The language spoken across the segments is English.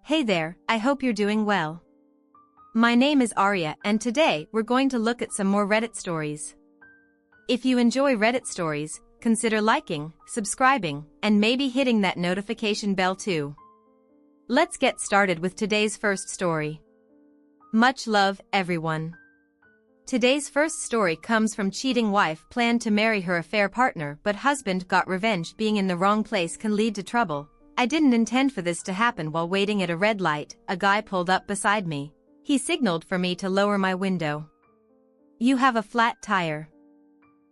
Hey there, I hope you're doing well. My name is Arya and today we're going to look at some more Reddit stories. If you enjoy Reddit stories, consider liking, subscribing, and maybe hitting that notification bell too. Let's get started with today's first story. Much love, everyone. Today's first story comes from cheating wife planned to marry her affair partner but husband got revenge. Being in the wrong place can lead to trouble. I didn't intend for this to happen. While waiting at a red light, a guy pulled up beside me. He signaled for me to lower my window. "You have a flat tire,"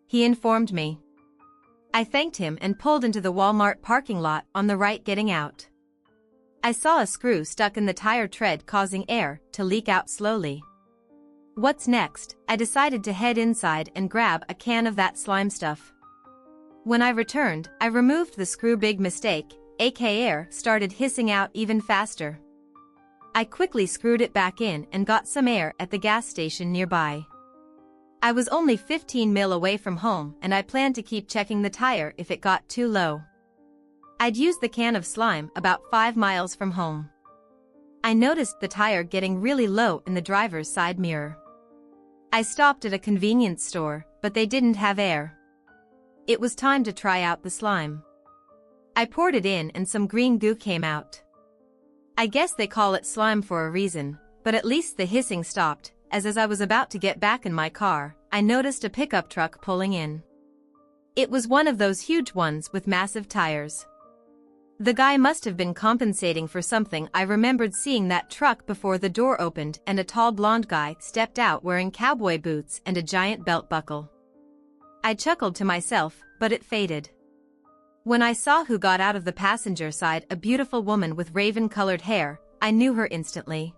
he informed me. I thanked him and pulled into the Walmart parking lot on the right. Getting out, I saw a screw stuck in the tire tread causing air to leak out slowly. What's next? I decided to head inside and grab a can of that slime stuff. When I returned, I removed the screw. Big mistake, aka air started hissing out even faster. I quickly screwed it back in and got some air at the gas station nearby. I was only 15 mil away from home and I planned to keep checking the tire if it got too low. I'd use the can of slime about 5 miles from home. I noticed the tire getting really low in the driver's side mirror. I stopped at a convenience store, but they didn't have air. It was time to try out the slime. I poured it in and some green goo came out. I guess they call it slime for a reason, but at least the hissing stopped, as I was about to get back in my car, I noticed a pickup truck pulling in. It was one of those huge ones with massive tires. The guy must have been compensating for something. I remembered seeing that truck before the door opened and a tall blonde guy stepped out wearing cowboy boots and a giant belt buckle. I chuckled to myself, but it faded. When I saw who got out of the passenger side, a beautiful woman with raven-colored hair, I knew her instantly.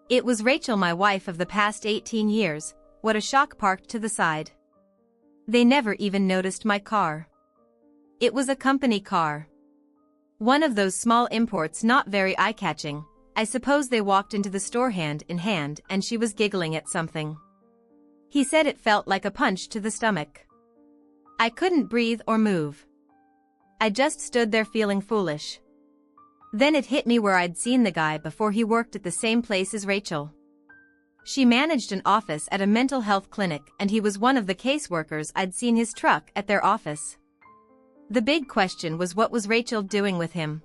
It was Rachel, my wife of the past 18 years. What a shock. Parked to the side. They never even noticed my car. It was a company car. One of those small imports, not very eye-catching. I suppose they walked into the store hand in hand and she was giggling at something. He said it felt like a punch to the stomach. I couldn't breathe or move. I just stood there feeling foolish. Then it hit me where I'd seen the guy before. He worked at the same place as Rachel. She managed an office at a mental health clinic and he was one of the caseworkers. I'd seen his truck at their office. The big question was, what was Rachel doing with him?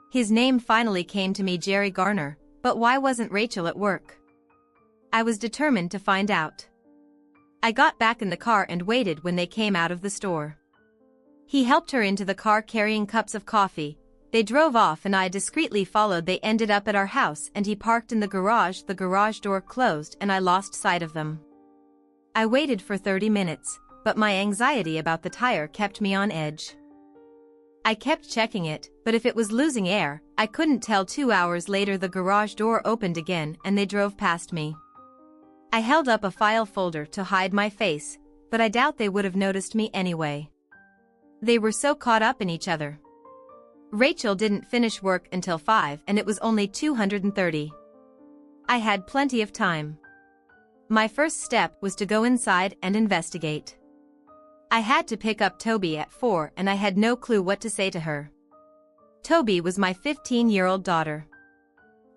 His name finally came to me, Jerry Garner, but why wasn't Rachel at work? I was determined to find out. I got back in the car and waited when they came out of the store. He helped her into the car carrying cups of coffee. They drove off and I discreetly followed. They ended up at our house and he parked in the garage. The garage door closed and I lost sight of them. I waited for 30 minutes, but my anxiety about the tire kept me on edge. I kept checking it, but if it was losing air, I couldn't tell. 2 hours later the garage door opened again and they drove past me. I held up a file folder to hide my face, but I doubt they would have noticed me anyway. They were so caught up in each other. Rachel didn't finish work until 5 and it was only 2:30. I had plenty of time. My first step was to go inside and investigate. I had to pick up Toby at 4 and I had no clue what to say to her. Toby was my 15-year-old daughter.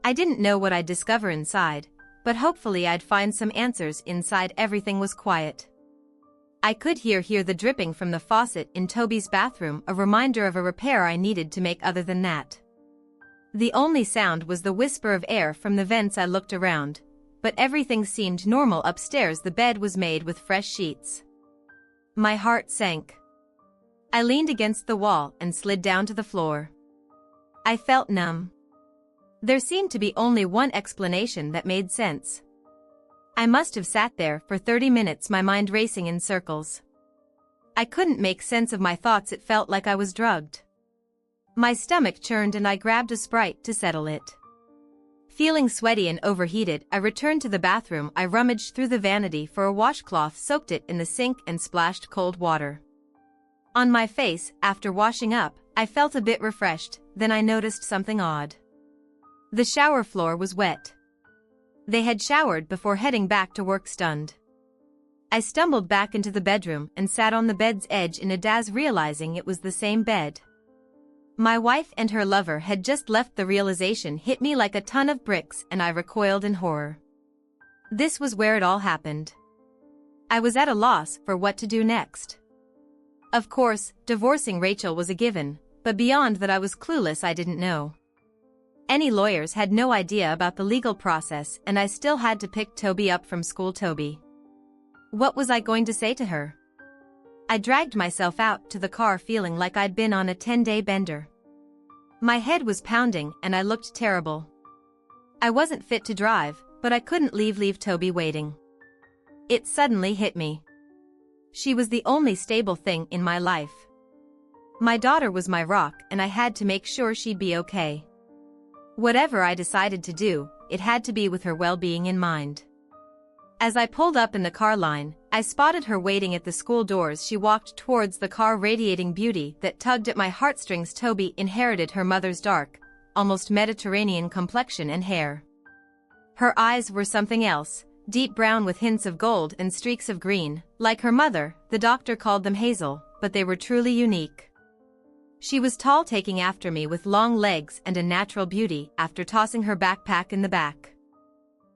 I didn't know what I'd discover inside, but hopefully I'd find some answers inside. Everything was quiet. I could hear the dripping from the faucet in Toby's bathroom, a reminder of a repair I needed to make. Other than that, the only sound was the whisper of air from the vents. I looked around, but everything seemed normal. Upstairs the bed was made with fresh sheets. My heart sank. I leaned against the wall and slid down to the floor. I felt numb. There seemed to be only one explanation that made sense. I must have sat there for 30 minutes, my mind racing in circles. I couldn't make sense of my thoughts. It felt like I was drugged. My stomach churned and I grabbed a Sprite to settle it. Feeling sweaty and overheated, I returned to the bathroom. I rummaged through the vanity for a washcloth, soaked it in the sink and splashed cold water on my face. After washing up, I felt a bit refreshed. Then I noticed something odd. The shower floor was wet. They had showered before heading back to work. Stunned, I stumbled back into the bedroom and sat on the bed's edge in a daze, realizing it was the same bed. My wife and her lover had just left. The realization hit me like a ton of bricks and I recoiled in horror. This was where it all happened. I was at a loss for what to do next. Of course, divorcing Rachel was a given, but beyond that I was clueless. I didn't know. Any lawyers had no idea about the legal process and I still had to pick Toby up from school. Toby. What was I going to say to her? I dragged myself out to the car feeling like I'd been on a 10-day bender. My head was pounding and I looked terrible. I wasn't fit to drive, but I couldn't leave Toby waiting. It suddenly hit me. She was the only stable thing in my life. My daughter was my rock and I had to make sure she'd be okay. Whatever I decided to do, it had to be with her well-being in mind. As I pulled up in the car line, I spotted her waiting at the school doors. She walked towards the car, radiating beauty that tugged at my heartstrings. Toby inherited her mother's dark, almost Mediterranean complexion and hair. Her eyes were something else, deep brown with hints of gold and streaks of green. Like her mother, the doctor called them hazel, but they were truly unique. She was tall, taking after me with long legs and a natural beauty. After tossing her backpack in the back,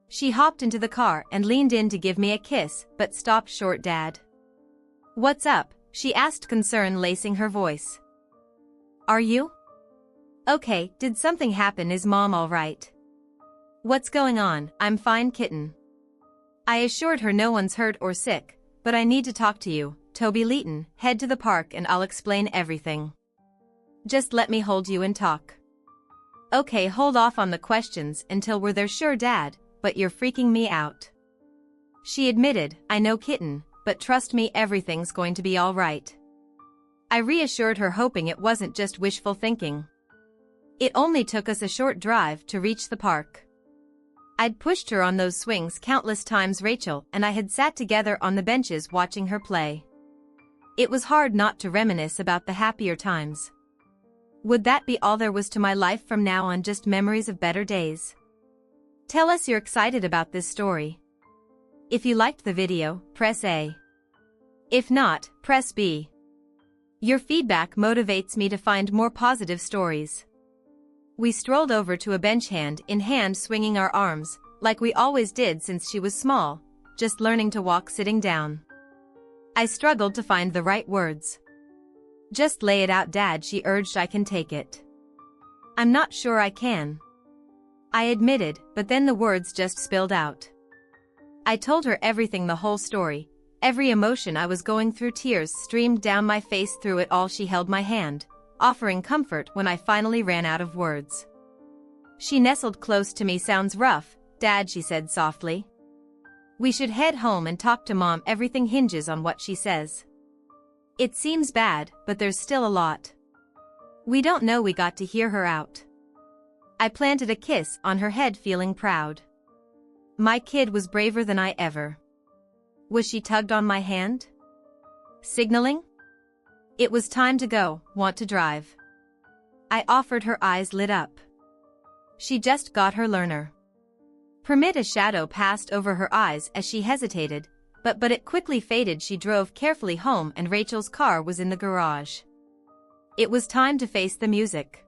she hopped into the car and leaned in to give me a kiss, but stopped short. Dad. What's up? She asked, concern lacing her voice. Are you okay? Did something happen? Is Mom all right? What's going on? I'm fine, kitten. I assured her no one's hurt or sick, but I need to talk to you, Toby Leighton. Head to the park and I'll explain everything. Just let me hold you and talk. Okay, hold off on the questions until we're there. Sure, Dad, but you're freaking me out. She admitted, I know, kitten, but trust me, everything's going to be all right. I reassured her, hoping it wasn't just wishful thinking. It only took us a short drive to reach the park. I'd pushed her on those swings countless times. Rachel and I had sat together on the benches watching her play. It was hard not to reminisce about the happier times. Would that be all there was to my life from now on? Just memories of better days? Tell us you're excited about this story. If you liked the video, press A. If not, press B. Your feedback motivates me to find more positive stories. We strolled over to a bench, hand in hand, swinging our arms, like we always did since she was small, just learning to walk sitting down. I struggled to find the right words. Just lay it out, Dad, she urged. I can take it. I'm not sure I can. I admitted, but then the words just spilled out. I told her everything, the whole story, every emotion I was going through. Tears streamed down my face. Through it all, she held my hand, offering comfort when I finally ran out of words. She nestled close to me. Sounds rough, Dad, she said softly. We should head home and talk to Mom. Everything hinges on what she says. It seems bad, but there's still a lot. We don't know. We got to hear her out. I planted a kiss on her head, feeling proud. My kid was braver than I ever. Was she tugged on my hand? Signaling? It was time to go. Want to drive? I offered. Her eyes lit up. She just got her learner permit. A shadow passed over her eyes as she hesitated, but it quickly faded. She drove carefully home and Rachel's car was in the garage. It was time to face the music.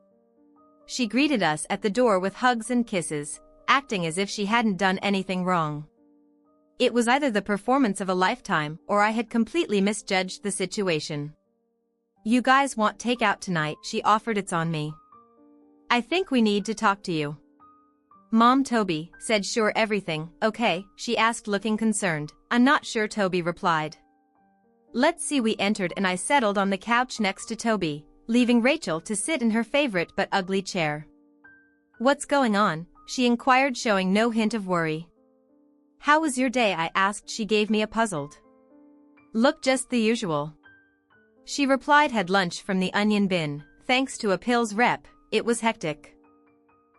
She greeted us at the door with hugs and kisses, acting as if she hadn't done anything wrong. It was either the performance of a lifetime or I had completely misjudged the situation. You guys want takeout tonight? She offered. It's on me. I think we need to talk to you. Mom, Toby said. Sure, everything okay? She asked, looking concerned. I'm not sure, Toby replied. Let's see. We entered and I settled on the couch next to Toby, leaving Rachel to sit in her favorite but ugly chair. What's going on? She inquired, showing no hint of worry. How was your day? I asked. She gave me a puzzled look. Just the usual, she replied. Had lunch from the onion bin, thanks to a pills rep. It was hectic,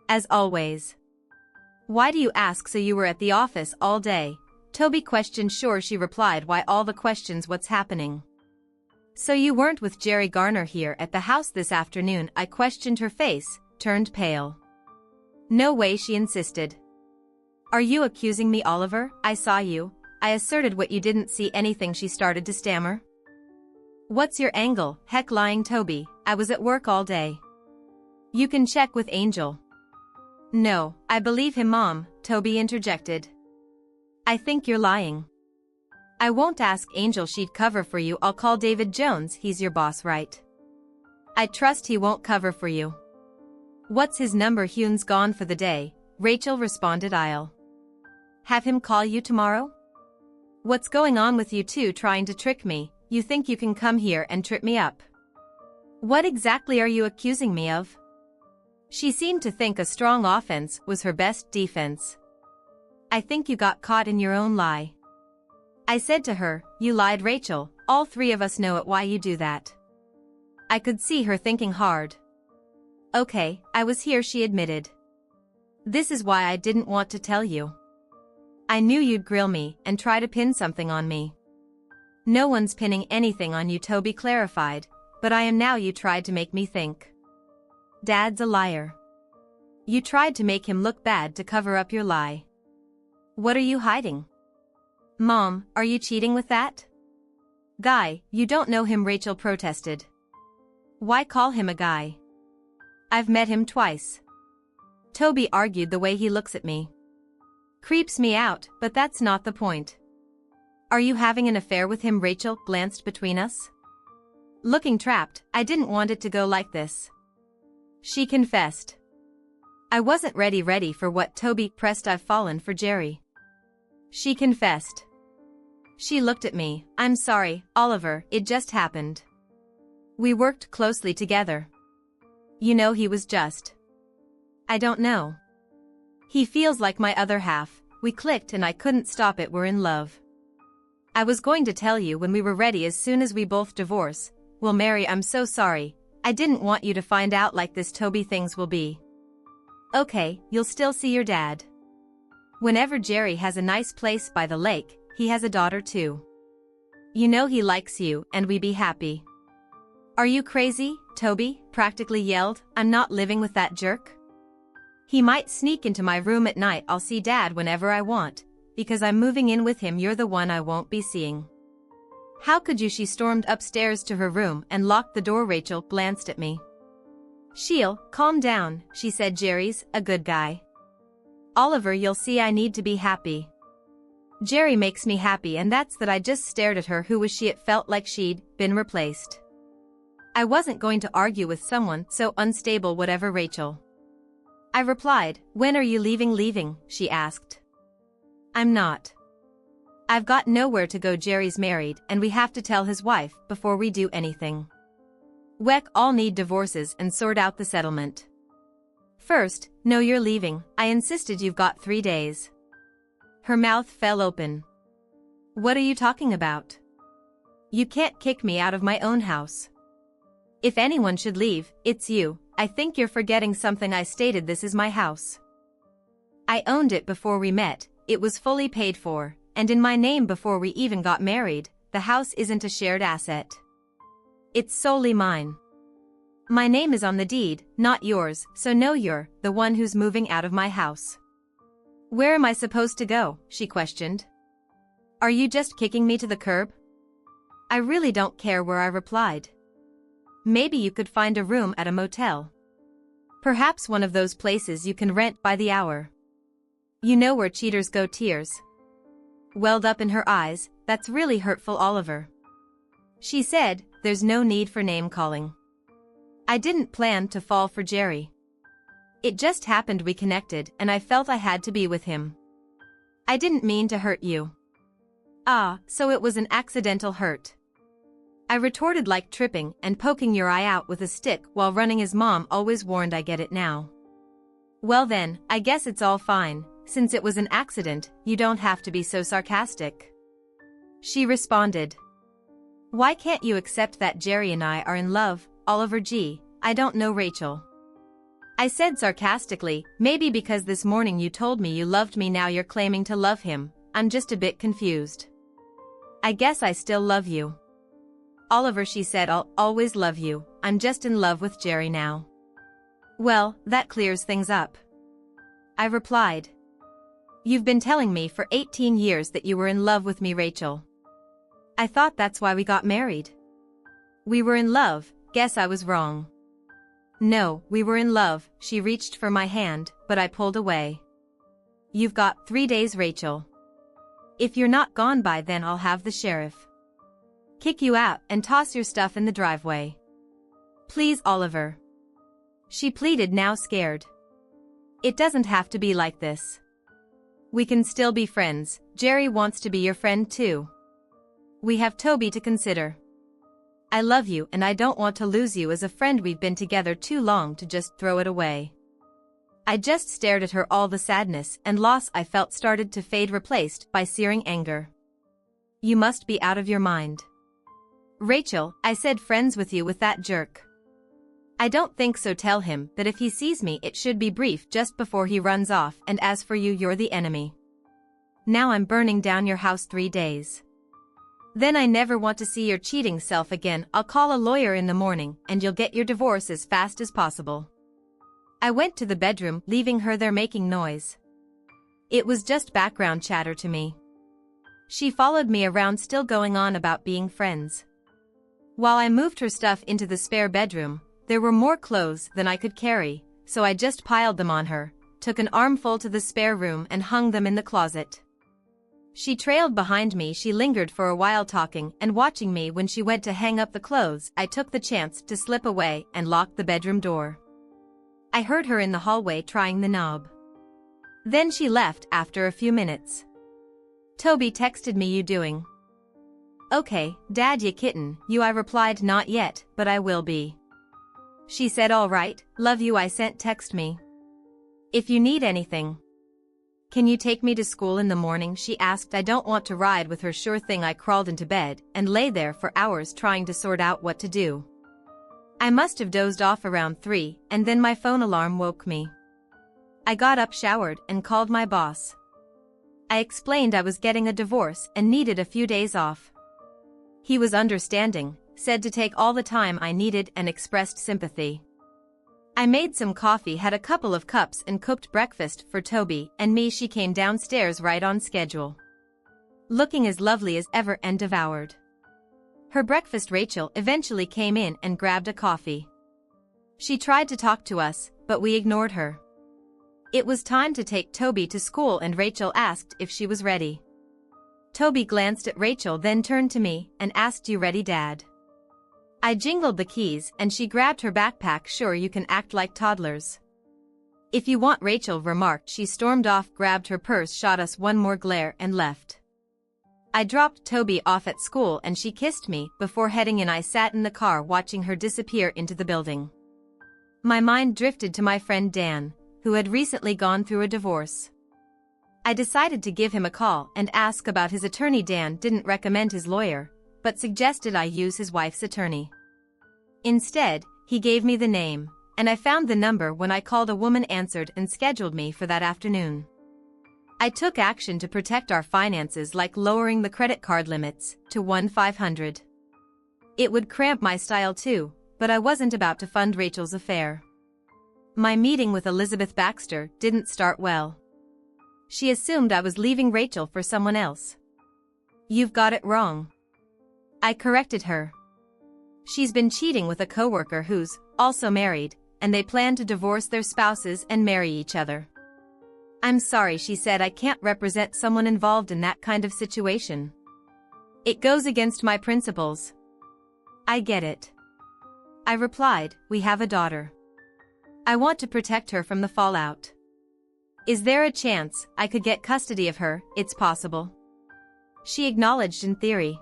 as always. Why do you ask? So you were at the office all day? Toby questioned. Sure, she replied. Why all the questions? What's happening? So you weren't with Jerry Garner here at the house this afternoon? I questioned. Her face turned pale. No way, she insisted. Are you accusing me, Oliver? I saw you, I asserted. What, you didn't see anything? She started to stammer. What's your angle? Heck, lying, Toby. I was at work all day. You can check with Angel. No, I believe him, Mom, Toby interjected. I think you're lying. I won't ask Angel, she'd cover for you. I'll call David Jones, he's your boss, right? I trust he won't cover for you. What's his number? Hugh's gone for the day, Rachel responded. I'll have him call you tomorrow? What's going on with you two trying to trick me? You think you can come here and trip me up? What exactly are you accusing me of? She seemed to think a strong offense was her best defense. I think you got caught in your own lie. I said to her, you lied, Rachel, all three of us know it. Why you do that? I could see her thinking hard. Okay, I was here, she admitted. This is why I didn't want to tell you. I knew you'd grill me and try to pin something on me. No one's pinning anything on you, Toby clarified, but I am now. You tried to make me think Dad's a liar. You tried to make him look bad to cover up your lie. What are you hiding? Mom, are you cheating with that guy? You don't know him, Rachel protested. Why call him a guy? I've met him twice. Toby argued. The way he looks at me creeps me out, but that's not the point. Are you having an affair with him? Rachel glanced between us, looking trapped. I didn't want it to go like this, she confessed. I wasn't ready for what Toby pressed. I've fallen for Jerry, she confessed. She looked at me. I'm sorry, Oliver, it just happened. We worked closely together. You know, he was just... I don't know. He feels like my other half. We clicked and I couldn't stop it. We're in love. I was going to tell you when we were ready, as soon as we both divorce, we'll marry. I'm so sorry. I didn't want you to find out like this, Toby. Things will be okay. You'll still see your dad whenever. Jerry has a nice place by the lake. He has a daughter too. You know he likes you and we be happy. Are you crazy? Toby practically yelled. I'm not living with that jerk. He might sneak into my room at night. I'll see Dad whenever I want, because I'm moving in with him. You're the one I won't be seeing. How could you? She stormed upstairs to her room and locked the door. Rachel glanced at me. She'll calm down, she said. Jerry's a good guy. Oliver, you'll see I need to be happy. Jerry makes me happy, and that's that. I just stared at her. Who was she? It felt like she'd been replaced. I wasn't going to argue with someone so unstable. Whatever, Rachel, I replied. When are you leaving? Leaving, she asked. I'm not. I've got nowhere to go. Jerry's married and we have to tell his wife before we do anything. Weck all need divorces and sort out the settlement first. No, you're leaving, I insisted. You've got 3 days. Her mouth fell open. What are you talking about? You can't kick me out of my own house. If anyone should leave, it's you. I think you're forgetting something. I stated this is my house. I owned it before we met. It was fully paid for, and in my name before we even got married. The house isn't a shared asset. It's solely mine. My name is on the deed, not yours, so no, you're the one who's moving out of my house. Where am I supposed to go? She questioned. Are you just kicking me to the curb? I really don't care where, I replied. Maybe you could find a room at a motel. Perhaps one of those places you can rent by the hour. You know where cheaters go. Tears welled up in her eyes. That's really hurtful, Oliver, she said. There's no need for name-calling. I didn't plan to fall for Jerry. It just happened. We connected and I felt I had to be with him. I didn't mean to hurt you. Ah, so it was an accidental hurt, I retorted, like tripping and poking your eye out with a stick while running. His mom always warned. I get it now. Well then, I guess it's all fine. Since it was an accident, you don't have to be so sarcastic, she responded. Why can't you accept that Jerry and I are in love, Oliver? Gee, I don't know, Rachel, I said sarcastically. Maybe because this morning you told me you loved me. Now you're claiming to love him. I'm just a bit confused. I guess I still love you, Oliver, she said. I'll always love you. I'm just in love with Jerry now. Well, that clears things up, I replied. You've been telling me for 18 years that you were in love with me, Rachel. I thought that's why we got married. We were in love. Guess I was wrong. No, we were in love. She reached for my hand, but I pulled away. You've got 3 days, Rachel. If you're not gone by then I'll have the sheriff kick you out and toss your stuff in the driveway. Please, Oliver. She pleaded, now scared. It doesn't have to be like this. We can still be friends. Jerry wants to be your friend too. We have Toby to consider. I love you and I don't want to lose you as a friend. We've been together too long to just throw it away. I just stared at her. All the sadness and loss I felt started to fade, replaced by searing anger. You must be out of your mind. Rachel, I said, friends with you with that jerk. I don't think so. Tell him that if he sees me it should be brief just before he runs off, and as for you, you're the enemy. Now I'm burning down your house 3 days. Then I never want to see your cheating self again. I'll call a lawyer in the morning and you'll get your divorce as fast as possible. I went to the bedroom, leaving her there making noise. It was just background chatter to me. She followed me around, still going on about being friends. While I moved her stuff into the spare bedroom, there were more clothes than I could carry, so I just piled them on her, took an armful to the spare room and hung them in the closet. She trailed behind me. She lingered for a while, talking and watching me. When she went to hang up the clothes, I took the chance to slip away and lock the bedroom door. I heard her in the hallway trying the knob. Then she left after a few minutes. Toby texted me, you doing okay, Dad, ya kitten? You, I replied, not yet, but I will be. She said, all right, love you. I sent, text me if you need anything. Can you take me to school in the morning? She asked. I don't want to ride with her. Sure thing. I crawled into bed and lay there for hours trying to sort out what to do. I must have dozed off around 3, and then my phone alarm woke me. I got up, showered, and called my boss. I explained I was getting a divorce and needed a few days off. He was understanding, said to take all the time I needed, and expressed sympathy. I made some coffee, had a couple of cups, and cooked breakfast for Toby and me. She came downstairs right on schedule, looking as lovely as ever, and devoured her breakfast. Rachel eventually came in and grabbed a coffee. She tried to talk to us, but we ignored her. It was time to take Toby to school and Rachel asked if she was ready. Toby glanced at Rachel, then turned to me and asked, you ready, Dad? I jingled the keys and she grabbed her backpack. Sure, you can act like toddlers if you want, Rachel remarked. She stormed off, grabbed her purse, shot us one more glare, and left. I dropped Toby off at school and she kissed me before heading in. I sat in the car watching her disappear into the building. My mind drifted to my friend Dan, who had recently gone through a divorce. I decided to give him a call and ask about his attorney. Dan didn't recommend his lawyer, but suggested I use his wife's attorney. Instead, he gave me the name, and I found the number. When I called, a woman answered and scheduled me for that afternoon. I took action to protect our finances, like lowering the credit card limits to 1-500. It would cramp my style too, but I wasn't about to fund Rachel's affair. My meeting with Elizabeth Baxter didn't start well. She assumed I was leaving Rachel for someone else. You've got it wrong, I corrected her. She's been cheating with a coworker who's also married, and they plan to divorce their spouses and marry each other. I'm sorry, she said. I can't represent someone involved in that kind of situation. It goes against my principles. I get it, I replied. We have a daughter. I want to protect her from the fallout. Is there a chance I could get custody of her? It's possible, she acknowledged. In theory,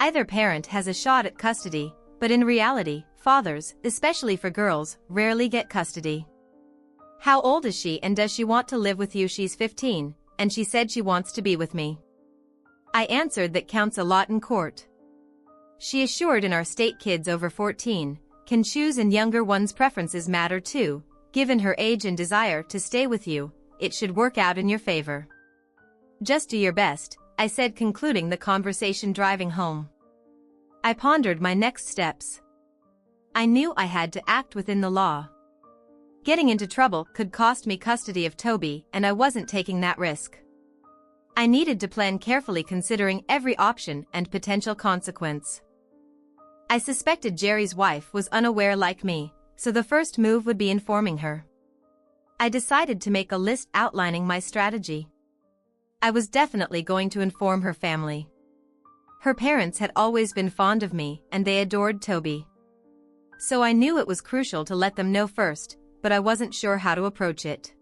either parent has a shot at custody, but in reality, fathers, especially for girls, rarely get custody. How old is she and does she want to live with you? She's 15, and she said she wants to be with me. I answered that counts a lot in court. She assured in our state kids over 14 can choose and younger ones' preferences matter too. Given her age and desire to stay with you, it should work out in your favor. Just do your best, I said, concluding the conversation. Driving home, I pondered my next steps. I knew I had to act within the law. Getting into trouble could cost me custody of Toby, and I wasn't taking that risk. I needed to plan carefully, considering every option and potential consequence. I suspected Jerry's wife was unaware like me, so the first move would be informing her. I decided to make a list outlining my strategy. I was definitely going to inform her family. Her parents had always been fond of me and they adored Toby. So I knew it was crucial to let them know first, but I wasn't sure how to approach it.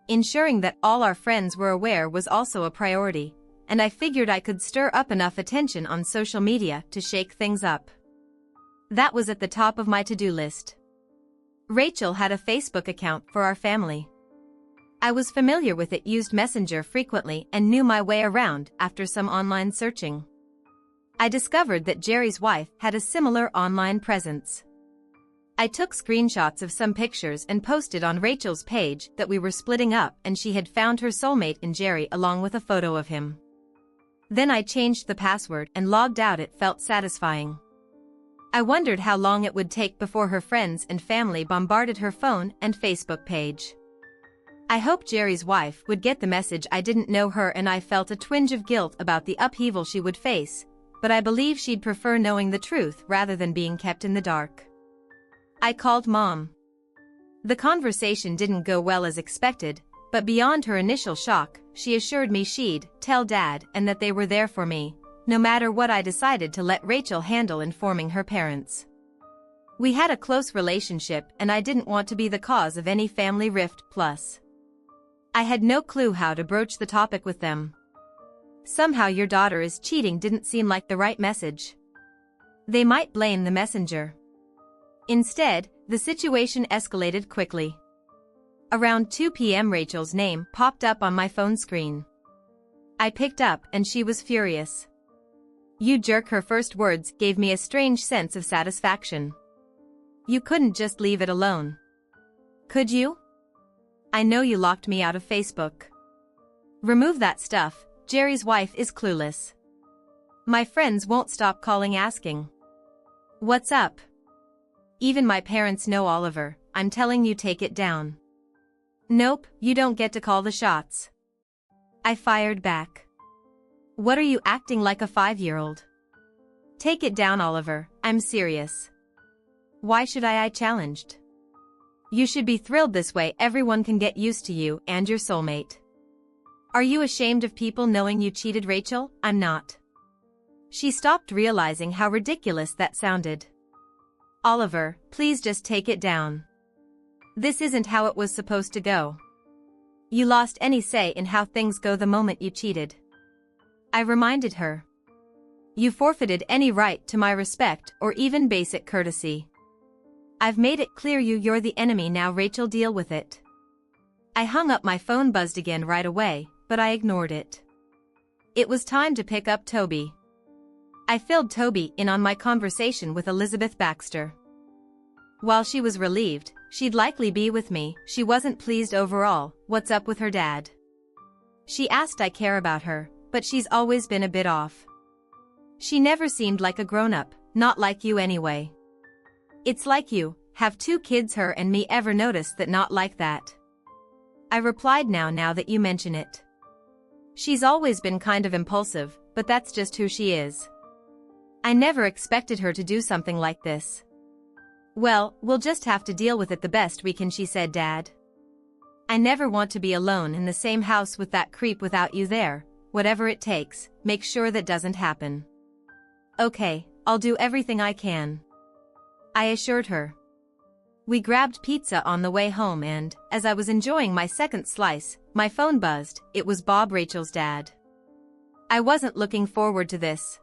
Ensuring that all our friends were aware was also a priority, and I figured I could stir up enough attention on social media to shake things up. That was at the top of my to-do list. Rachel had a Facebook account for our family. I was familiar with it, used Messenger frequently, and knew my way around after some online searching. I discovered that Jerry's wife had a similar online presence. I took screenshots of some pictures and posted on Rachel's page that we were splitting up and she had found her soulmate in Jerry along with a photo of him. Then I changed the password and logged out. It felt satisfying. I wondered how long it would take before her friends and family bombarded her phone and Facebook page. I hoped Jerry's wife would get the message. I didn't know her and I felt a twinge of guilt about the upheaval she would face, but I believe she'd prefer knowing the truth rather than being kept in the dark. I called Mom. The conversation didn't go well as expected, but beyond her initial shock, she assured me she'd tell Dad and that they were there for me, no matter what. I decided to let Rachel handle informing her parents. We had a close relationship and I didn't want to be the cause of any family rift. Plus, I had no clue how to broach the topic with them. Somehow your daughter is cheating didn't seem like the right message. They might blame the messenger. Instead, the situation escalated quickly. Around 2 p.m. Rachel's name popped up on my phone screen. I picked up and she was furious. "You jerk." Her first words gave me a strange sense of satisfaction. "You couldn't just leave it alone. Could you? I know you locked me out of Facebook. Remove that stuff. Jerry's wife is clueless. My friends won't stop calling asking, 'What's up?' Even my parents know, Oliver. I'm telling you, take it down." "Nope, you don't get to call the shots." I fired back. "What are you acting like a 5-year-old? Take it down, Oliver. I'm serious." "Why should I challenged. You should be thrilled. This way everyone can get used to you and your soulmate. Are you ashamed of people knowing you cheated, Rachel?" "I'm not." She stopped, realizing how ridiculous that sounded. "Oliver, please just take it down. This isn't how it was supposed to go. You lost any say in how things go the moment you cheated." I reminded her. "You forfeited any right to my respect or even basic courtesy. I've made it clear you're the enemy now, Rachel. Deal with it." I hung up. My phone buzzed again right away, but I ignored it. It was time to pick up Toby. I filled Toby in on my conversation with Elizabeth Baxter. While she was relieved she'd likely be with me, she wasn't pleased overall. "What's up with her dad?" She asked. "I care about her, but she's always been a bit off. She never seemed like a grown-up, not like you anyway. It's like you have 2 kids. Her and me ever noticed that?" "Not like that," I replied. Now that you mention it. She's always been kind of impulsive, but that's just who she is. I never expected her to do something like this." "Well, we'll just have to deal with it the best we can," she said. "Dad, I never want to be alone in the same house with that creep without you there. Whatever it takes, make sure that doesn't happen." "Okay, I'll do everything I can," I assured her. We grabbed pizza on the way home and, as I was enjoying my second slice, my phone buzzed. It was Bob, Rachel's dad. I wasn't looking forward to this.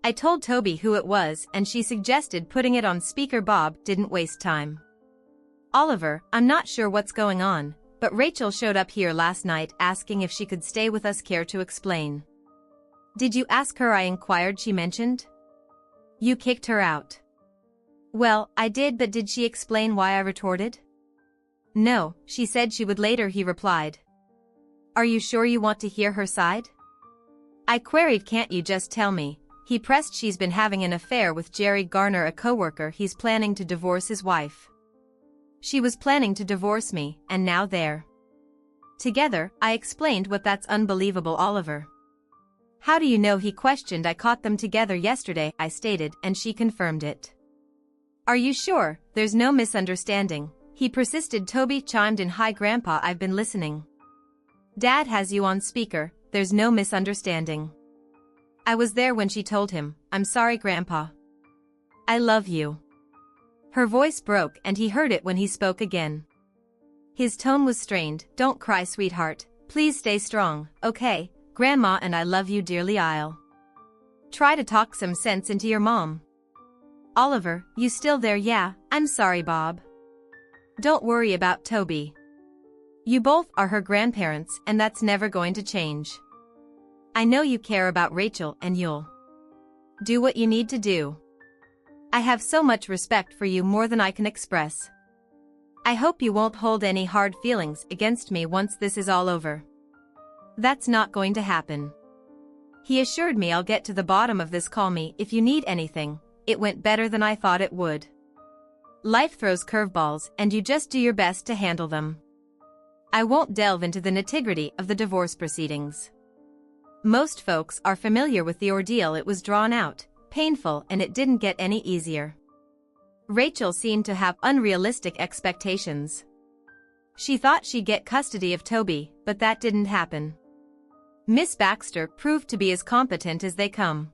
I told Toby who it was and she suggested putting it on speaker. Bob didn't waste time. "Oliver, I'm not sure what's going on, but Rachel showed up here last night asking if she could stay with us. Care to explain?" "Did you ask her?" I inquired. "She mentioned you kicked her out." "Well, I did, but did she explain why?" I retorted. "No, she said she would later," he replied. "Are you sure you want to hear her side?" I queried. "Can't you just tell me?" He pressed. "She's been having an affair with Jerry Garner, a coworker. He's planning to divorce his wife. She was planning to divorce me, and now they're together." I explained. "What? That's unbelievable, Oliver." "How do you know?" he questioned. "I caught them together yesterday," I stated, and she confirmed it. Are you sure there's no misunderstanding? He persisted. Toby chimed in. Hi Grandpa, I've been listening. Dad has you on speaker, there's no misunderstanding. I was there when she told him, I'm sorry Grandpa. I love you. Her voice broke and he heard it when he spoke again. His tone was strained. Don't cry sweetheart, please stay strong, okay? Grandma and I love you dearly. I'll try to talk some sense into your mom. Oliver, you still there? Yeah, I'm sorry Bob. Don't worry about Toby. You both are her grandparents and that's never going to change. I know you care about Rachel and you'll do what you need to do. I have so much respect for you, more than I can express. I hope you won't hold any hard feelings against me once this is all over. That's not going to happen. He assured me I'll get to the bottom of this. Call me if you need anything. It went better than I thought it would. Life throws curveballs and you just do your best to handle them. I won't delve into the nitty-gritty of the divorce proceedings. Most folks are familiar with the ordeal. It was drawn out, painful, and it didn't get any easier. Rachel seemed to have unrealistic expectations. She thought she'd get custody of Toby, but that didn't happen. Miss Baxter proved to be as competent as they come.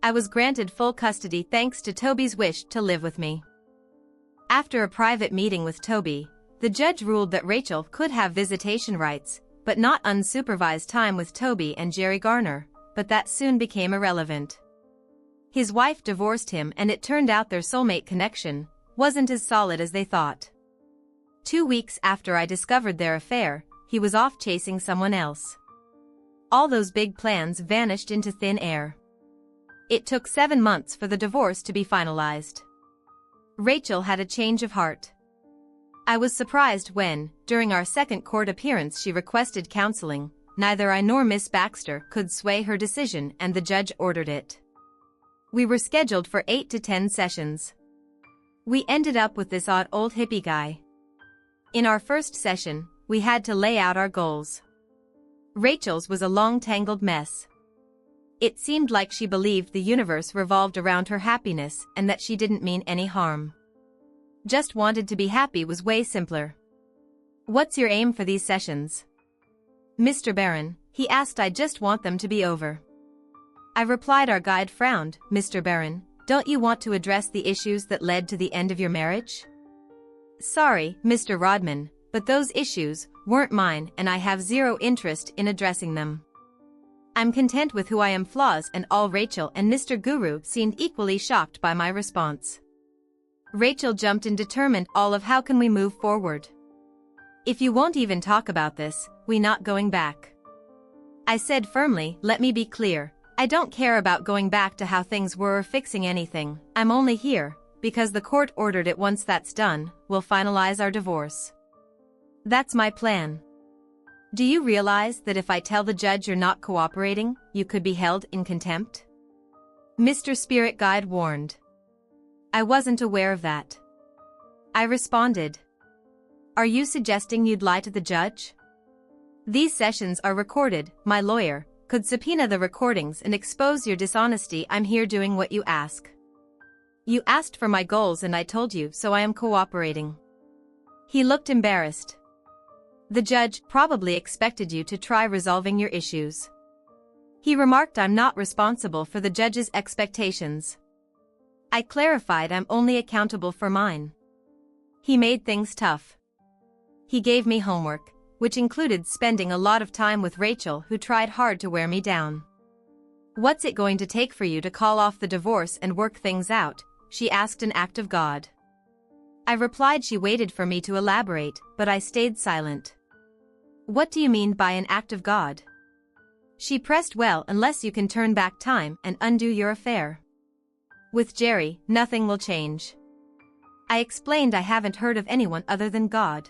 I was granted full custody thanks to Toby's wish to live with me. After a private meeting with Toby, the judge ruled that Rachel could have visitation rights, but not unsupervised time with Toby and Jerry Garner, but that soon became irrelevant. His wife divorced him and it turned out their soulmate connection wasn't as solid as they thought. 2 weeks after I discovered their affair, he was off chasing someone else. All those big plans vanished into thin air. It took 7 months for the divorce to be finalized. Rachel had a change of heart. I was surprised when, during our second court appearance, she requested counseling. Neither I nor Miss Baxter could sway her decision and the judge ordered it. We were scheduled for 8 to 10 sessions. We ended up with this odd old hippie guy. In our first session, we had to lay out our goals. Rachel's was a long tangled mess. It seemed like she believed the universe revolved around her happiness and that she didn't mean any harm. Just wanted to be happy was way simpler. What's your aim for these sessions? Mr. Barron, he asked. I just want them to be over. I replied. Our guide frowned. Mr. Barron, don't you want to address the issues that led to the end of your marriage? Sorry, Mr. Rodman, but those issues weren't mine and I have zero interest in addressing them. I'm content with who I am. Flaws and all. Rachel and Mr. Guru seemed equally shocked by my response. Rachel jumped in, determined. All of how can we move forward? If you won't even talk about this, we not going back. I said firmly. Let me be clear, I don't care about going back to how things were or fixing anything. I'm only here because the court ordered it. Once that's done, we'll finalize our divorce. That's my plan. Do you realize that if I tell the judge you're not cooperating, you could be held in contempt? Mr. Spirit Guide warned. I wasn't aware of that. I responded. Are you suggesting you'd lie to the judge? These sessions are recorded. My lawyer could subpoena the recordings and expose your dishonesty. I'm here doing what you ask. You asked for my goals and I told you, so I am cooperating. He looked embarrassed. The judge probably expected you to try resolving your issues. He remarked. I'm not responsible for the judge's expectations. I clarified. I'm only accountable for mine. He made things tough. He gave me homework, which included spending a lot of time with Rachel, who tried hard to wear me down. What's it going to take for you to call off the divorce and work things out? She asked. An act of God. I replied. She waited for me to elaborate, but I stayed silent. What do you mean by an act of God? She pressed. Well, unless you can turn back time and undo your affair with Jerry, nothing will change. I explained. I haven't heard of anyone other than God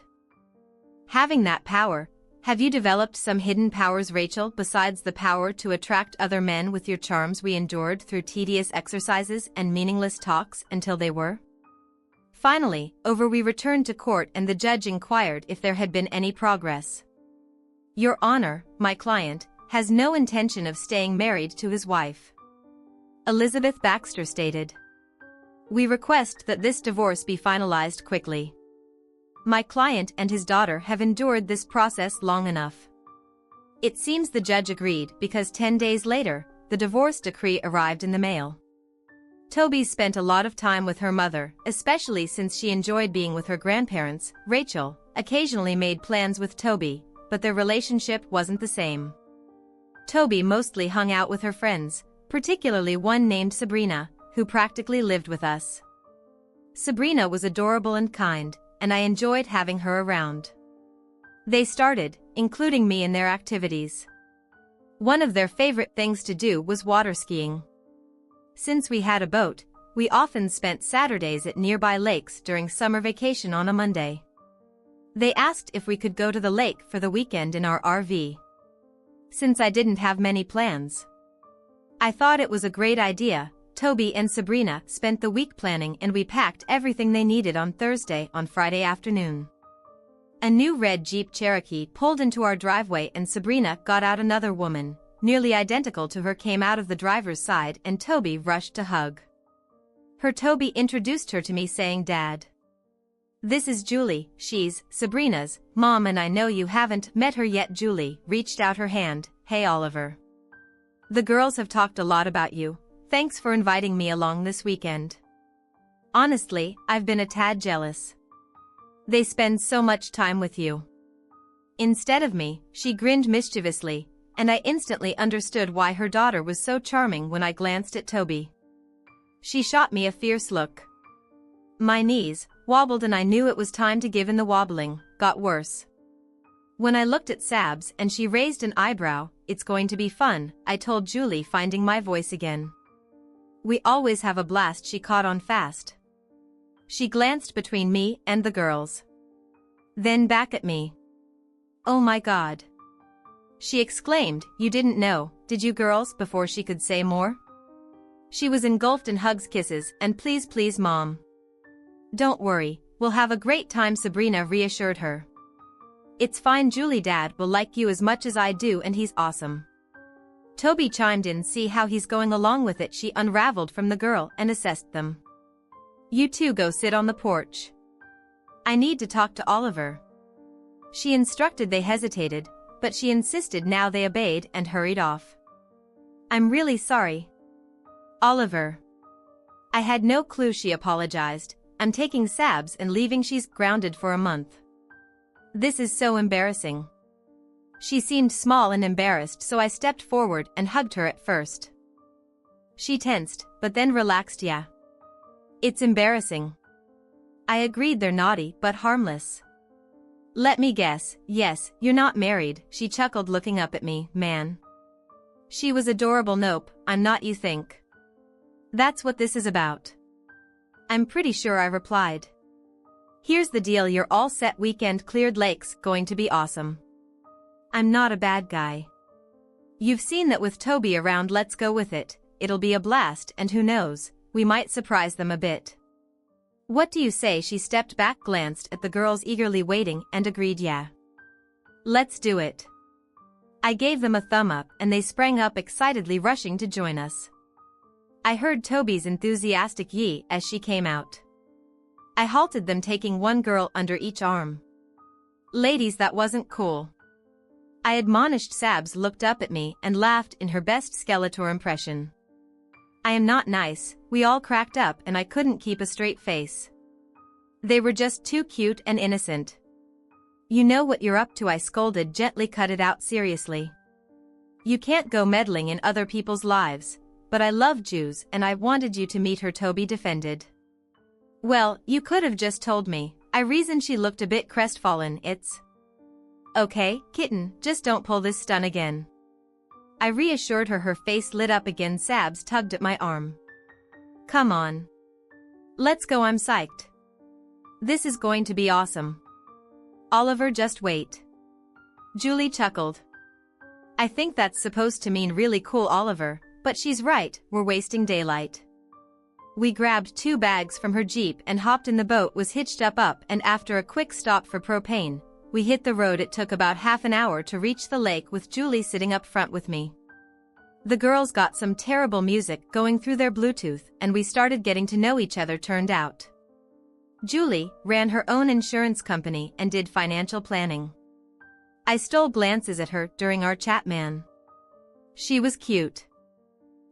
having that power. Have you developed some hidden powers, Rachel, besides the power to attract other men with your charms? We endured through tedious exercises and meaningless talks until they were finally over. We returned to court and the judge inquired if there had been any progress. Your Honor, my client has no intention of staying married to his wife, Elizabeth Baxter stated. We request that this divorce be finalized quickly. My client and his daughter have endured this process long enough. It seems the judge agreed because 10 days later, the divorce decree arrived in the mail. Toby spent a lot of time with her mother, especially since she enjoyed being with her grandparents. Rachel occasionally made plans with Toby, but their relationship wasn't the same. Toby mostly hung out with her friends, particularly one named Sabrina, who practically lived with us. Sabrina was adorable and kind, and I enjoyed having her around. They started including me in their activities. One of their favorite things to do was water skiing. Since we had a boat, we often spent Saturdays at nearby lakes during summer vacation on a Monday. They asked if we could go to the lake for the weekend in our RV. Since I didn't have many plans, I thought it was a great idea. Toby and Sabrina spent the week planning and we packed everything they needed on Thursday. On Friday afternoon, a new red Jeep Cherokee pulled into our driveway and Sabrina got out. Another woman, nearly identical to her, came out of the driver's side and Toby rushed to hug her. Toby introduced her to me saying, "Dad, this is Julie, she's Sabrina's mom and I know you haven't met her yet." Julie reached out her hand. "Hey Oliver. The girls have talked a lot about you. Thanks for inviting me along this weekend. Honestly, I've been a tad jealous. They spend so much time with you instead of me." She grinned mischievously, and I instantly understood why her daughter was so charming when I glanced at Toby. She shot me a fierce look. My knees wobbled and I knew it was time to give in. The wobbling got worse when I looked at Sabs and she raised an eyebrow. "It's going to be fun," I told Julie, finding my voice again. "We always have a blast." She caught on fast. She glanced between me and the girls, then back at me. "Oh my God," she exclaimed. "You didn't know, did you girls?" Before she could say more, she was engulfed in hugs, kisses, and "Please, please, Mom. Don't worry, we'll have a great time," Sabrina reassured her. "It's fine, Julie. Dad will like you as much as I do and he's awesome." Toby chimed in. "See how he's going along with it." She unraveled from the girl and assessed them. "You two go sit on the porch. I need to talk to Oliver," she instructed. They hesitated, but she insisted. Now they obeyed and hurried off. "I'm really sorry, Oliver. I had no clue," she apologized. "I'm taking Sabs and leaving. She's grounded for a month. This is so embarrassing." She seemed small and embarrassed, so I stepped forward and hugged her. At first, she tensed, but then relaxed. "Yeah, it's embarrassing," I agreed. "They're naughty but harmless." "Let me guess, yes, you're not married," she chuckled, looking up at me. Man, she was adorable. "Nope, I'm not. You think that's what this is about?" "I'm pretty sure," I replied. "Here's the deal, you're all set. Weekend cleared, lakes going to be awesome. I'm not a bad guy. You've seen that with Toby around. Let's go with it. It'll be a blast and who knows, we might surprise them a bit. What do you say?" She stepped back, glanced at the girls eagerly waiting and agreed. "Yeah, let's do it." I gave them a thumb up and they sprang up excitedly, rushing to join us. I heard Toby's enthusiastic "yee" as she came out. I halted them, taking one girl under each arm. "Ladies, that wasn't cool," I admonished. Sabs looked up at me and laughed in her best Skeletor impression. "I am not nice." We all cracked up and I couldn't keep a straight face. They were just too cute and innocent. "You know what you're up to," I scolded gently. "Cut it out, seriously. You can't go meddling in other people's lives." "But I love Jews and I wanted you to meet her," Toby defended. "Well, you could have just told me," I reasoned. She looked a bit crestfallen. "It's okay, kitten, just don't pull this stunt again," I reassured her. Her face lit up again. Sabs tugged at my arm. "Come on. Let's go, I'm psyched. This is going to be awesome." "Oliver, just wait." Julie chuckled. "I think that's supposed to mean really cool, Oliver, but she's right, we're wasting daylight." We grabbed 2 bags from her Jeep and hopped in. The boat was hitched up and after a quick stop for propane, we hit the road. It took about half an hour to reach the lake with Julie sitting up front with me. The girls got some terrible music going through their Bluetooth and we started getting to know each other turned out. Julie ran her own insurance company and did financial planning. I stole glances at her during our chat, man. She was cute.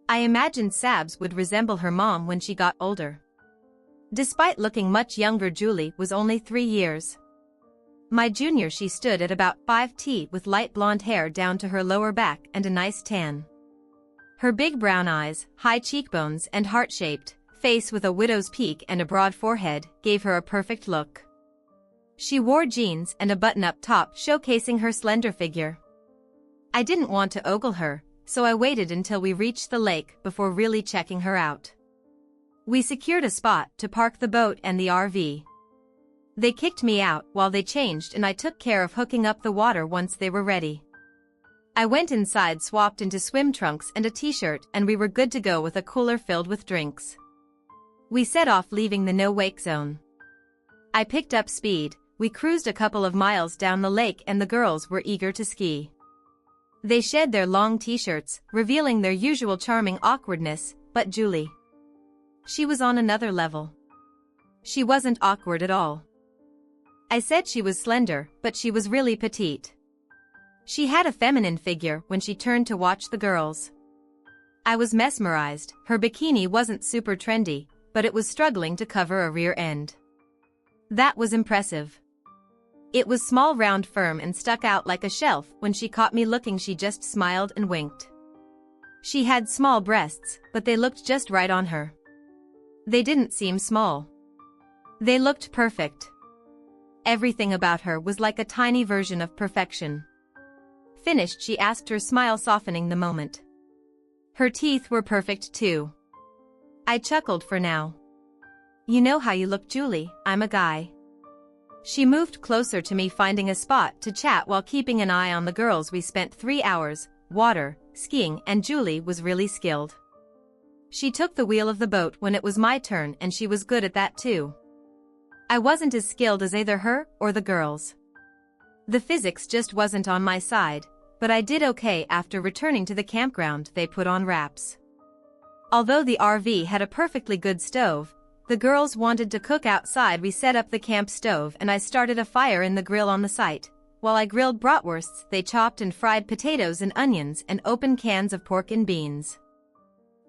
I imagined Sabs would resemble her mom when she got older. Despite looking much younger, Julie was only 3 years my junior. She stood at about 5't with light blonde hair down to her lower back and a nice tan. Her big brown eyes, high cheekbones and heart-shaped face with a widow's peak and a broad forehead gave her a perfect look. She wore jeans and a button-up top showcasing her slender figure. I didn't want to ogle her, so I waited until we reached the lake before really checking her out. We secured a spot to park the boat and the RV. They kicked me out while they changed and I took care of hooking up the water once they were ready. I went inside, swapped into swim trunks and a t-shirt, and we were good to go with a cooler filled with drinks. We set off, leaving the no-wake zone. I picked up speed, we cruised a couple of miles down the lake and the girls were eager to ski. They shed their long t-shirts, revealing their usual charming awkwardness, but Julie, she was on another level. She wasn't awkward at all. I said she was slender, but she was really petite. She had a feminine figure when she turned to watch the girls. I was mesmerized. Her bikini wasn't super trendy, but it was struggling to cover a rear end. That was impressive. It was small, round, firm and stuck out like a shelf. When she caught me looking, she just smiled and winked. She had small breasts, but they looked just right on her. They didn't seem small. They looked perfect. Everything about her was like a tiny version of perfection. Finished, she asked, her smile softening the moment. Her teeth were perfect too. I chuckled. For now. You know how you look, Julie, I'm a guy. She moved closer to me, finding a spot to chat while keeping an eye on the girls. We spent 3 hours, water, skiing, and Julie was really skilled. She took the wheel of the boat when it was my turn and she was good at that too. I wasn't as skilled as either her or the girls. The physics just wasn't on my side, but I did okay. After returning to the campground, they put on wraps. Although the RV had a perfectly good stove, the girls wanted to cook outside. We set up the camp stove and I started a fire in the grill on the site. While I grilled bratwursts, they chopped and fried potatoes and onions and opened cans of pork and beans.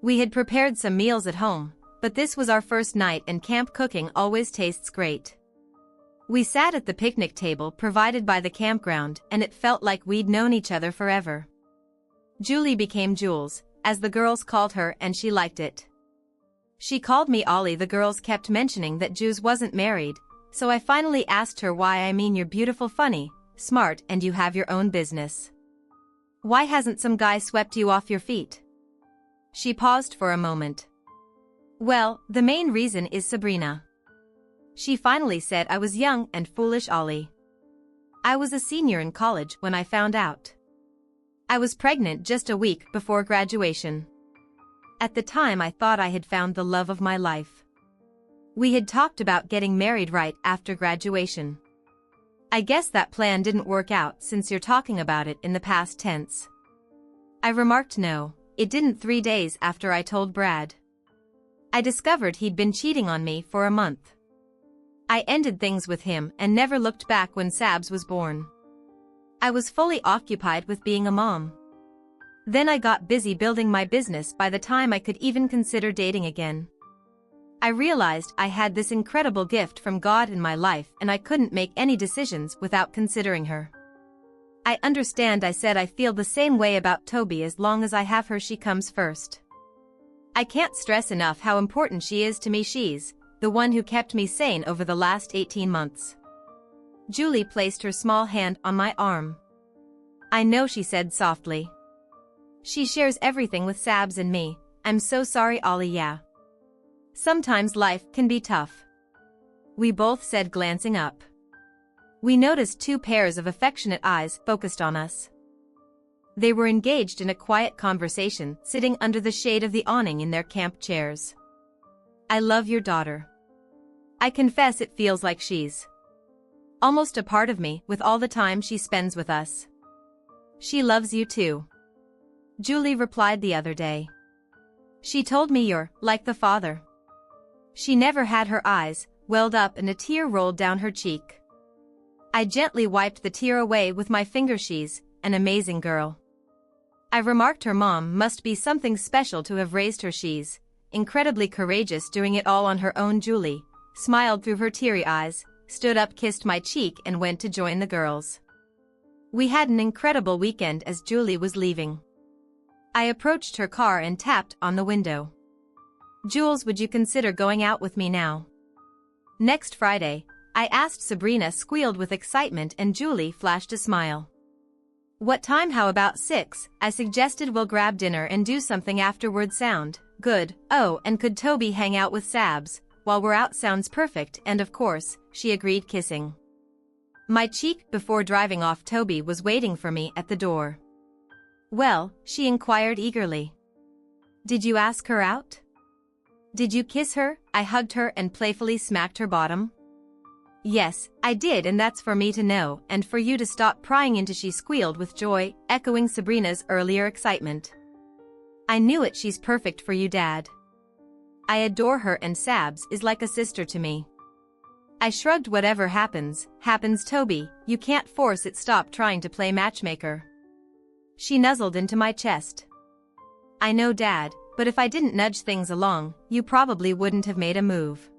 We had prepared some meals at home, but this was our first night and camp cooking always tastes great. We sat at the picnic table provided by the campground and it felt like we'd known each other forever. Julie became Jules, as the girls called her, and she liked it. She called me Ollie. The girls kept mentioning that Jules wasn't married, so I finally asked her why. I mean, you're beautiful, funny, smart, and you have your own business. Why hasn't some guy swept you off your feet? She paused for a moment. Well, the main reason is Sabrina. She finally said. I was young and foolish, Ollie. I was a senior in college when I found out. I was pregnant just a week before graduation. At the time I thought I had found the love of my life. We had talked about getting married right after graduation. I guess that plan didn't work out since you're talking about it in the past tense. I remarked. No, it didn't. 3 days after I told Brad, I discovered he'd been cheating on me for a month. I ended things with him and never looked back. When Sabs was born, I was fully occupied with being a mom. Then I got busy building my business. By the time I could even consider dating again, I realized I had this incredible gift from God in my life and I couldn't make any decisions without considering her. I understand, I said. I feel the same way about Toby. As long as I have her, she comes first. I can't stress enough how important she is to me. She's the one who kept me sane over the last 18 months. Julie placed her small hand on my arm. I know, she said softly. She shares everything with Sabs and me. I'm so sorry, Ollie. Yeah. Sometimes life can be tough. We both said, glancing up. We noticed 2 pairs of affectionate eyes focused on us. They were engaged in a quiet conversation, sitting under the shade of the awning in their camp chairs. I love your daughter. I confess it feels like she's almost a part of me with all the time she spends with us. She loves you too. Julie replied the other day. She told me you're like the father. She never had her eyes welled up and a tear rolled down her cheek. I gently wiped the tear away with my finger. She's an amazing girl. I remarked her mom must be something special to have raised her. She's incredibly courageous doing it all on her own. Julie smiled through her teary eyes, stood up, kissed my cheek and went to join the girls. We had an incredible weekend. As Julie was leaving, I approached her car and tapped on the window. Jules, would you consider going out with me now? Next Friday, I asked. Sabrina squealed with excitement and Julie flashed a smile. What time? How about 6? I suggested. We'll grab dinner and do something afterward. Sound good? Oh, and could Toby hang out with Sabs while we're out? Sounds perfect. And of course, she agreed, kissing my cheek. Before driving off, Toby was waiting for me at the door. Well, she inquired eagerly. Did you ask her out? Did you kiss her? I hugged her and playfully smacked her bottom. Yes, I did, and that's for me to know and for you to stop prying into. She squealed with joy, echoing Sabrina's earlier excitement. I knew it. She's perfect for you, Dad. I adore her and Sabs is like a sister to me. I shrugged. Whatever happens, happens, Toby. You can't force it. Stop trying to play matchmaker. She nuzzled into my chest. I know, Dad, but if I didn't nudge things along, you probably wouldn't have made a move.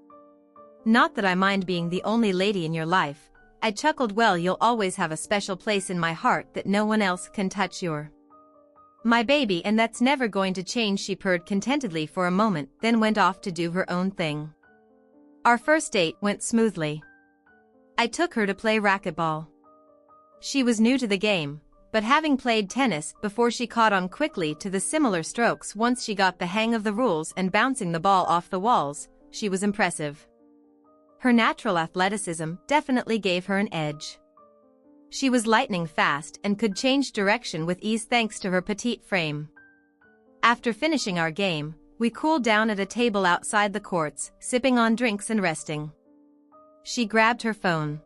Not that I mind being the only lady in your life, I chuckled. Well, you'll always have a special place in my heart that no one else can touch. You're my baby, and that's never going to change. She purred contentedly for a moment, then went off to do her own thing. Our first date went smoothly. I took her to play racquetball. She was new to the game, but having played tennis before, she caught on quickly to the similar strokes. Once she got the hang of the rules and bouncing the ball off the walls, she was impressive. Her natural athleticism definitely gave her an edge. She was lightning fast and could change direction with ease thanks to her petite frame. After finishing our game, we cooled down at a table outside the courts, sipping on drinks and resting. She grabbed her phone.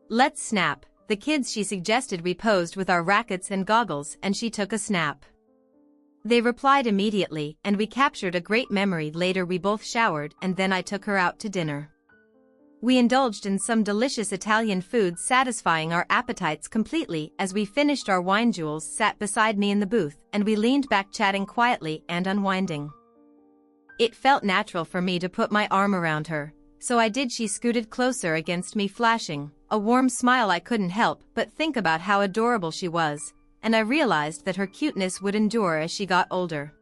Let's snap the kids, she suggested. We posed with our rackets and goggles and she took a snap. They replied immediately and we captured a great memory. Later we both showered and then I took her out to dinner. We indulged in some delicious Italian food, satisfying our appetites completely. As we finished our wine, Jules sat beside me in the booth and we leaned back, chatting quietly and unwinding. It felt natural for me to put my arm around her, so I did. She scooted closer against me, flashing a warm smile. I couldn't help but think about how adorable she was, and I realized that her cuteness would endure as she got older.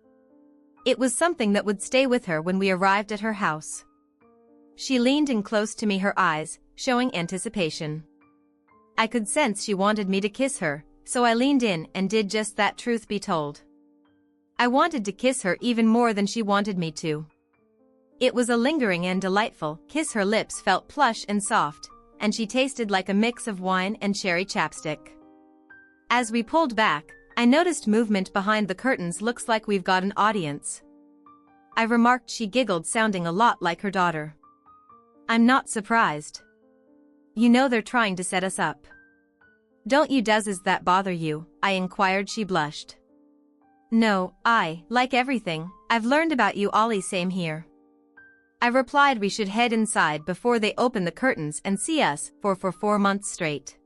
It was something that would stay with her. When we arrived at her house, she leaned in close to me, her eyes showing anticipation. I could sense she wanted me to kiss her, so I leaned in and did just that. Truth be told, I wanted to kiss her even more than she wanted me to. It was a lingering and delightful kiss. Her lips felt plush and soft, and she tasted like a mix of wine and cherry chapstick. As we pulled back, I noticed movement behind the curtains. Looks like we've got an audience, I remarked. She giggled, sounding a lot like her daughter. I'm not surprised. You know they're trying to set us up. Don't you? Does that bother you? I inquired. She blushed. No, I like everything I've learned about you, Ollie. Same here, I replied. We should head inside before they open the curtains and see us for 4 months straight.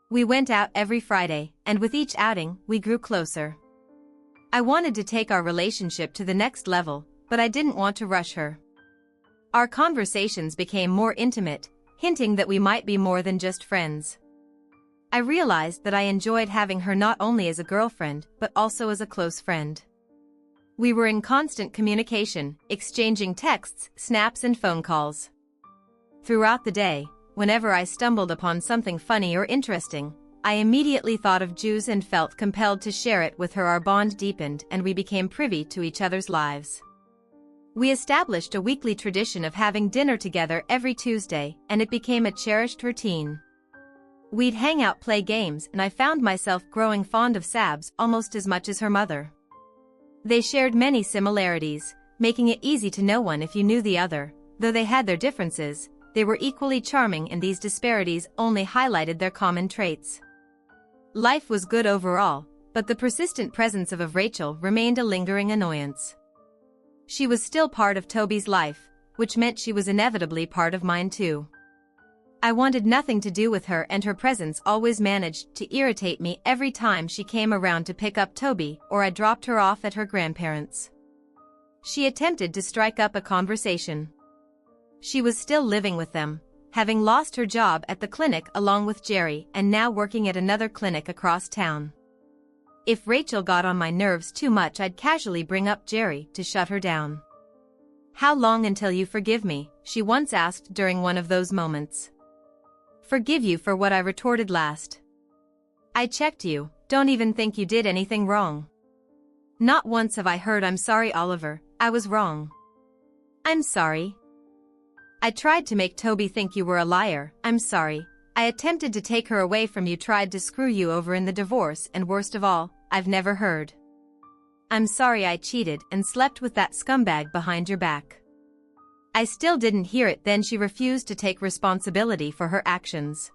We went out every Friday, and with each outing, we grew closer. I wanted to take our relationship to the next level, but I didn't want to rush her. Our conversations became more intimate, hinting that we might be more than just friends. I realized that I enjoyed having her not only as a girlfriend, but also as a close friend. We were in constant communication, exchanging texts, snaps, and phone calls. Throughout the day, whenever I stumbled upon something funny or interesting, I immediately thought of Jules and felt compelled to share it with her. Our bond deepened and we became privy to each other's lives. We established a weekly tradition of having dinner together every Tuesday, and it became a cherished routine. We'd hang out, play games, and I found myself growing fond of Sabs almost as much as her mother. They shared many similarities, making it easy to know one if you knew the other. Though they had their differences, they were equally charming, and these disparities only highlighted their common traits. Life was good overall, but the persistent presence of Rachel remained a lingering annoyance. She was still part of Toby's life, which meant she was inevitably part of mine too. I wanted nothing to do with her, and her presence always managed to irritate me every time she came around to pick up Toby or I dropped her off at her grandparents'. She attempted to strike up a conversation. She was still living with them, having lost her job at the clinic along with Jerry and now working at another clinic across town. If Rachel got on my nerves too much, I'd casually bring up Jerry to shut her down. "How long until you forgive me?" she once asked during one of those moments. "Forgive you for what?" I retorted last. "I checked you, don't even think you did anything wrong." "Not once have I heard 'I'm sorry, Oliver, I was wrong.'" "I'm sorry. I tried to make Toby think you were a liar. I'm sorry. I attempted to take her away from you, tried to screw you over in the divorce, and worst of all, I've never heard. I'm sorry I cheated and slept with that scumbag behind your back." I still didn't hear it. Then she refused to take responsibility for her actions.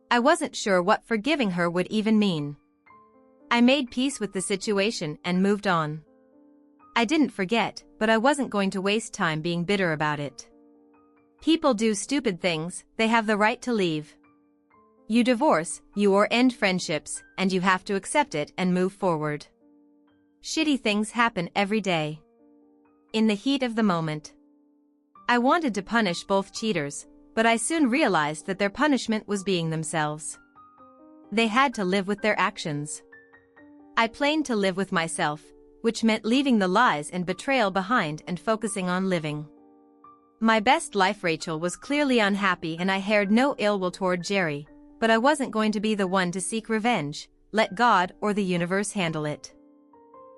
I wasn't sure what forgiving her would even mean. I made peace with the situation and moved on. I didn't forget, but I wasn't going to waste time being bitter about it. People do stupid things, they have the right to leave. You divorce, you or end friendships, and you have to accept it and move forward. Shitty things happen every day. In the heat of the moment, I wanted to punish both cheaters, but I soon realized that their punishment was being themselves. They had to live with their actions. I planned to live with myself, which meant leaving the lies and betrayal behind and focusing on living my best life. Rachel was clearly unhappy and I had no ill will toward Jerry, but I wasn't going to be the one to seek revenge. Let God or the universe handle it.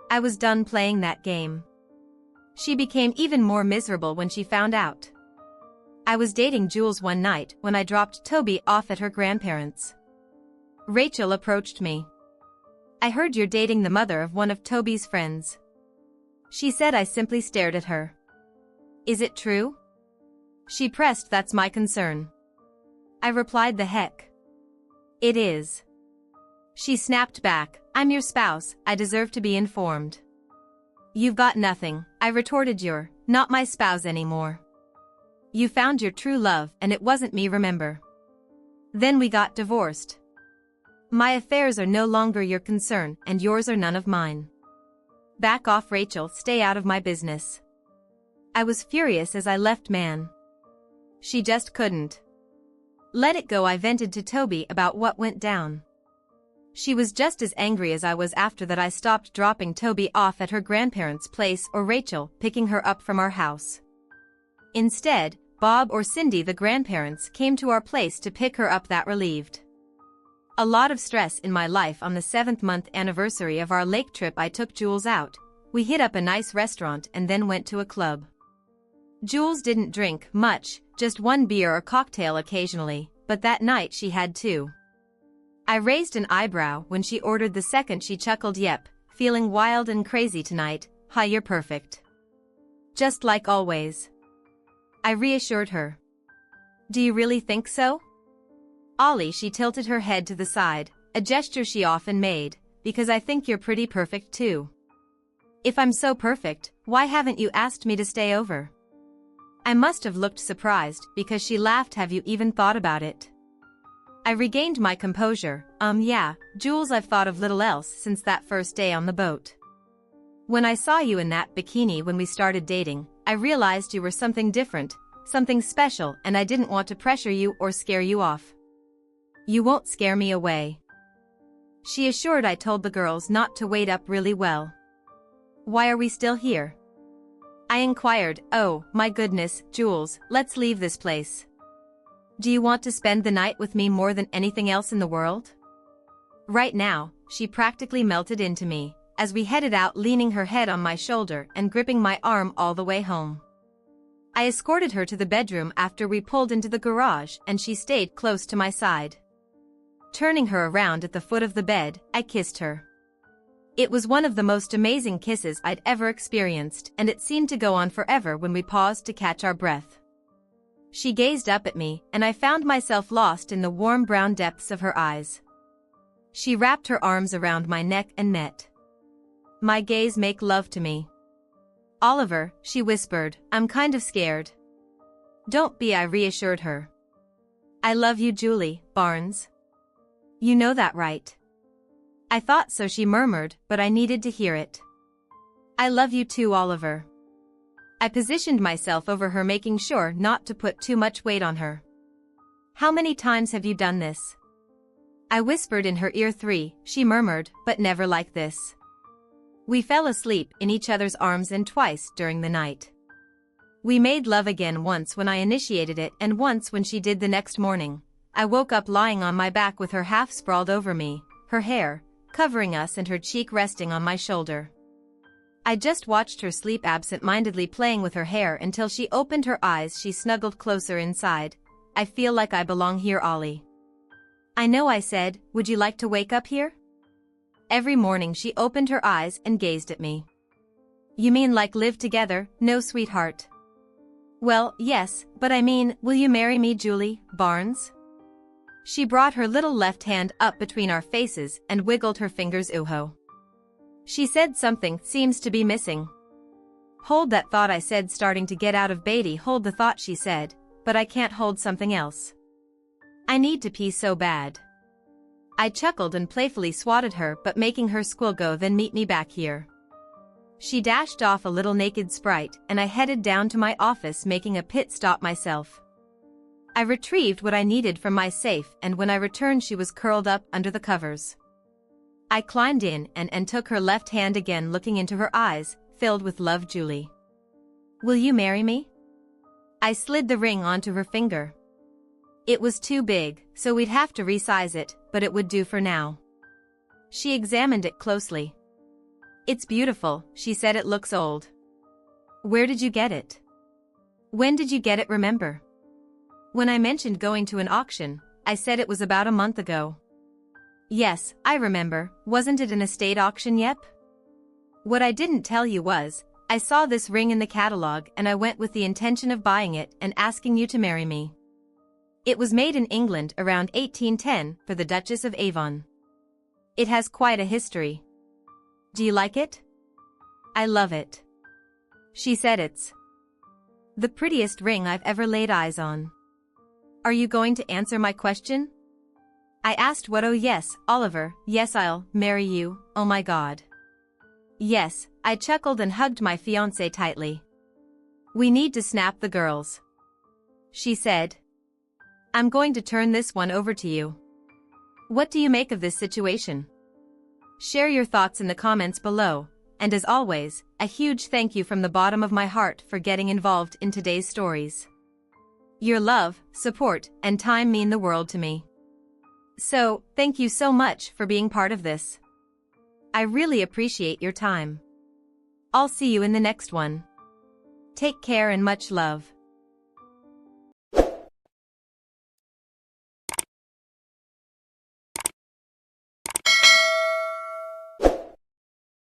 I was done playing that game. She became even more miserable when she found out. I was dating Jules one night when I dropped Toby off at her grandparents'. Rachel approached me. "I heard you're dating the mother of one of Toby's friends," she said. I simply stared at her. "Is it true?" she pressed. "That's my concern," I replied. "The heck it is," she snapped back. "I'm your spouse, I deserve to be informed." "You've got nothing," I retorted. "You're not my spouse anymore. You found your true love and it wasn't me, remember? Then we got divorced. My affairs are no longer your concern and yours are none of mine. Back off, Rachel, stay out of my business." I was furious as I left. Man, she just couldn't let it go. I vented to Toby about what went down. She was just as angry as I was. After that, I stopped dropping Toby off at her grandparents' place or Rachel picking her up from our house. Instead, Bob or Cindy, the grandparents, came to our place to pick her up. That relieved a lot of stress in my life. On the 7th-month anniversary of our lake trip, I took Jules out. We hit up a nice restaurant and then went to a club. Jules didn't drink much, just one beer or cocktail occasionally, but that night she had two. I raised an eyebrow when she ordered the second. She chuckled. "Yep, feeling wild and crazy tonight, huh? You're perfect. Just like always," I reassured her. "Do you really think so, Ollie?" She tilted her head to the side, a gesture she often made, "because I think you're pretty perfect too." "If I'm so perfect, why haven't you asked me to stay over?" I must have looked surprised because she laughed. "Have you even thought about it?" I regained my composure. Yeah, Jules, I've thought of little else since that first day on the boat. When I saw you in that bikini when we started dating, I realized you were something different, something special, and I didn't want to pressure you or scare you off." "You won't scare me away," she assured. I told the girls not to wait up really well. "Why are we still here?" I inquired. "Oh, my goodness, Jules, let's leave this place. Do you want to spend the night with me more than anything else in the world?" Right now, she practically melted into me, as we headed out, leaning her head on my shoulder and gripping my arm all the way home. I escorted her to the bedroom after we pulled into the garage, and she stayed close to my side. Turning her around at the foot of the bed, I kissed her. It was one of the most amazing kisses I'd ever experienced, and it seemed to go on forever when we paused to catch our breath. She gazed up at me, and I found myself lost in the warm brown depths of her eyes. She wrapped her arms around my neck and met my gaze. Make love to me, Oliver, she whispered. I'm kind of scared. Don't be, I reassured her. I love you, Julie, Barnes. You know that, right? I thought so, she murmured, but I needed to hear it. I love you too, Oliver. I positioned myself over her, making sure not to put too much weight on her. How many times have you done this? I whispered in her ear. 3, she murmured, but never like this. We fell asleep in each other's arms and twice during the night. We made love again, once when I initiated it and once when she did the next morning. I woke up lying on my back with her half sprawled over me, her hair covering us and her cheek resting on my shoulder. I just watched her sleep, absent-mindedly playing with her hair until she opened her eyes. She snuggled closer inside. I feel like I belong here, Ollie. I know, I said. Would you like to wake up here? Every morning she opened her eyes and gazed at me. You mean like live together? No, sweetheart. Well, yes, but I mean, will you marry me, Julie, Barnes? She brought her little left hand up between our faces and wiggled her fingers. Uho. She said something seems to be missing. Hold that thought, I said, starting to get out of Beatty. Hold the thought, she said, but I can't hold something else. I need to pee so bad. I chuckled and playfully swatted her, but making her squeal. Go then, meet me back here. She dashed off, a little naked sprite, and I headed down to my office, making a pit stop myself. I retrieved what I needed from my safe, and when I returned she was curled up under the covers. I climbed in and took her left hand again, looking into her eyes, filled with love. Julie, will you marry me? I slid the ring onto her finger. It was too big, so we'd have to resize it, but it would do for now. She examined it closely. It's beautiful, she said. It looks old. Where did you get it? When did you get it, remember? When I mentioned going to an auction, I said it was about a month ago. Yes, I remember. Wasn't it an estate auction? Yep. What I didn't tell you was, I saw this ring in the catalog and I went with the intention of buying it and asking you to marry me. It was made in England around 1810 for the Duchess of Avon. It has quite a history. Do you like it? I love it. She said it's the prettiest ring I've ever laid eyes on. Are you going to answer my question? I asked. What? Oh yes, Oliver, yes, I'll marry you. Oh my God. Yes, I chuckled and hugged my fiancé tightly. We need to snap the girls, she said. I'm going to turn this one over to you. What do you make of this situation? Share your thoughts in the comments below, and as always, a huge thank you from the bottom of my heart for getting involved in today's stories. Your love, support, and time mean the world to me. So, thank you so much for being part of this. I really appreciate your time. I'll see you in the next one. Take care and much love.